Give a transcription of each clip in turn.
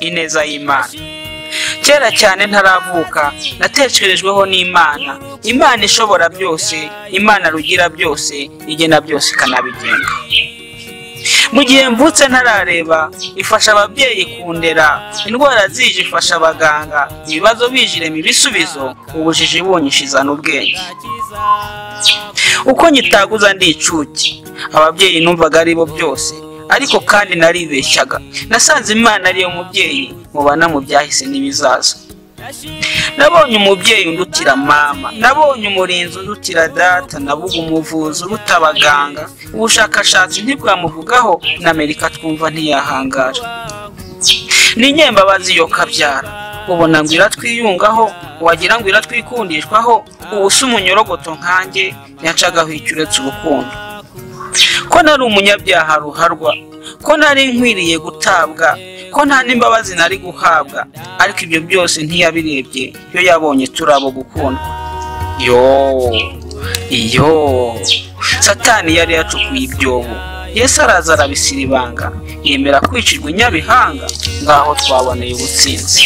ineza y'Imana. Kera cyane ntaravuka natekerejweho n'Imana, Imana ishobora byose, Imana rugira byose, igena byose ikanabigenga. Mu gihe mvutse ntarareba, ifasha ababyeyi kundera, indwara zije ifasha abaganga, ibibazo bijiremo ibisubizo, ubujiji bunyishizana ubwenge. Uko nyitaguza ndi icuki, ababyeyi numvaga ari bo byose, ariko kandi naribeshyaga. Nasanze Imana ariyo mubyeyi mubana mu byahise n'ibizaza. Nabonye umubyeyi undutira mama, nabonye umurinzi undutira data, nabuga umuvuzi uruta abaganga. Ubushakashatsi ntibwamuvugaho, na Amerika twumva ntiyahangara. Ni Nyembabazi yo kabyara, ubona ngo iratwiyungaho, wagira ngo iratwikundishwaho, ubusa umunyorogoto nkanjye yacagaho icyuretse urukundo. Ko nari umunyabyaha ruharwa, ko nari nkwiriye gutabwa, ko nta n'imbabazi nari guhabwa, ariko ibyo byose ntiyabirebye, yo yabonye turabo gukundwa. Satani yari yacukuye ibyobo, Yesu araza arabisira ibanga, yemera kwicirwa inyabihanga, ngaho twaboneye ubutsinzi.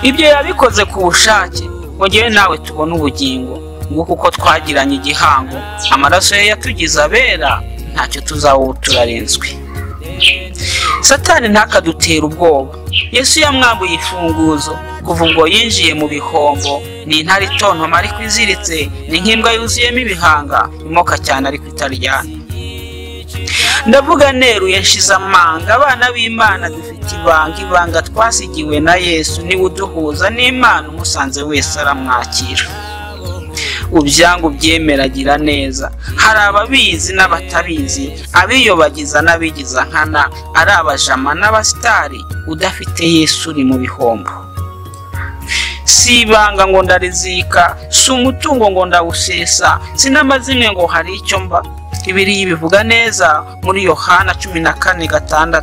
Ibyo yabikoze ku bushake, ngo njyewe nawe tubone ubugingo, nguko uko twagiranye igihango, amaraso ye yatugize abera, ntacyo tuzawuba turarinzwe. Satani ntakadutera ubwoba, Yesu yamwambuye ifunguzo, kuva ubwo yinjiye mu bihombo. Ni intare itontoma ariko iziritse, ni nk'imbwa yuzuyemo ibihanga, imoka cyane ariko itaryana. Ndavuga neruye nshize amanga, abana b'Imana dufite ibanga twasigiwe na Yesu, niwe uduhuza n'Imana, umusanze wese aramwakira. Ubyanga ubyemera agira neza, hari ababizi n'abatabizi, abiyobagiza n'abigiza nkana, ari abajama n'abasitari, udafite Yesu uri mu bihombo. Si ibanga ngo ndarizika, si umutungo ngo ndawusesa, sinamazimwe ngo hari icyo mba. Bibiliya bivuga neza muri Yohana 14:6.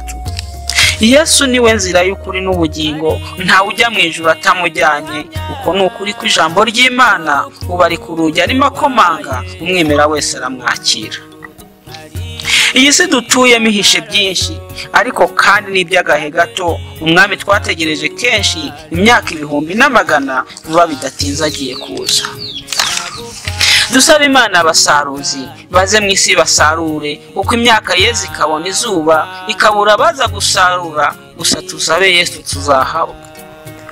Yesu niwe nzira y'ukuri n'ubugingo, ntawe ujya mu ijuru atamujyanye. Uko ni ukuri kw'ijambo ry'Imana, ubu ari ku rugi arimo akomanga, umwemera wese aramwakira. Iyi si dutuyemo ihishe byinshi, ariko kandi n'iby'agahe gato. Umwami twategereje kenshi, imyaka ibihumbi n'amagana, vuba bidatinze agiye kuza. Dusaba Imana abasaruzi baze mu isi basarure, uko imyaka yeze ikabona izuba, ikabura baza gusarura, gusa tusabe Yesu tuzahabwa.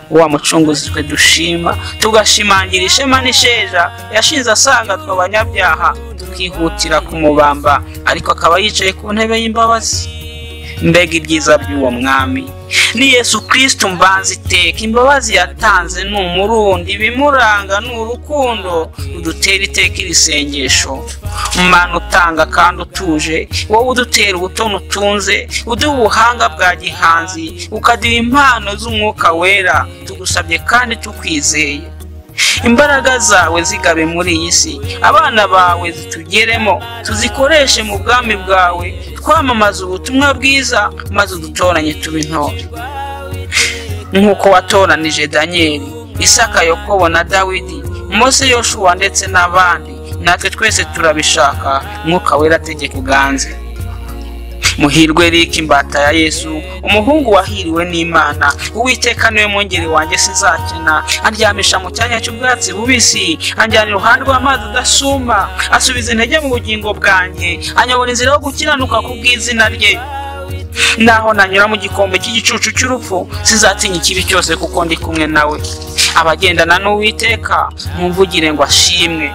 Wa mucunguzi twe dushima, tugashimangira ishema n'isheja, yashinze asanga tw'abanyabyaha, tukihutira kumubamba, ariko akaba yicaye ku ntebe y'imbabazi. Mbega ibyiza by'uwo mwami, ni Yesu Kristo mbanza iteka, imbabazi yatanze ni umurundi, ibimuranga ni urukundo, udutera iteka iri sengesho. Umwana utanga kandi utuje, wowe udutera ubutoni utunze, uduha ubuhanga bwa gihanzi, ukaduha impano z'umwuka wera, tugusabye kandi tukwizeye. Imbaraga zawe zigabe muri iyi si, abana bawe zitugeremo, tuzikoreshe mu bwami bwawe, twamamaza ubutumwa bwiza, maze udutoranye tuba intore. Nk'uko watoranije Danieli, Isaka, Yakobo na Dawidi, Mose, Yoshuwa ndetse n'abandi, natwe twese turabishaka, Mwuka wera ategeka uganze. Muhirwe Eric imbata ya Yesu, umuhungu wahiriwe n'Imana, Uwiteka niwe mwungeri wanjye sizakena, andyamisha mu cyanya cy'ubwatsi bubisi, anjyana iruhande rw'amazi adasuma, asubiza intege mu bugingo bwanjye, anyobora inzira yo gukiranuka kubw'izina rye. Naho nanyura mu gikombe cy'igicucu cy'urupfu, sizatinya ikibi cyose kuko ndi kumwe nawe. Abagendana n'Uwiteka mumvugire ngo ashimwe.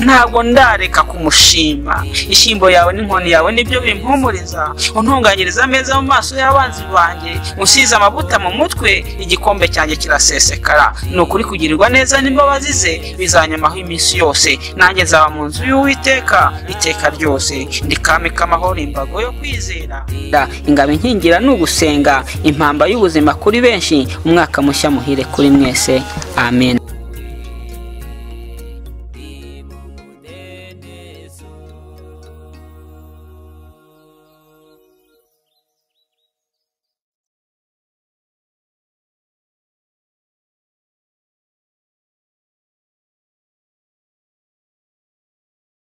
Ntabwo ndareka kumushima, ishyimbo yawe n'inkoni yawe nibyo bimpumuriza, untunganyiriza ameza mu maso y'abanzi banjye, usize amavuta mu mutwe, igikombe cyanjye kirasesekara. Ni ukuri kugirirwa neza n'imbabazi ze bizanyamaho iminsi yose, nanjye nzaba mu nzu y'Uwiteka iteka ryose. Ndi kami k'amahoro, imbago yo kwizera, ingabo inkingira ni ugusenga, impamba y'ubuzima kuri benshi, umwaka mushya muhire kuri mwese. Amen.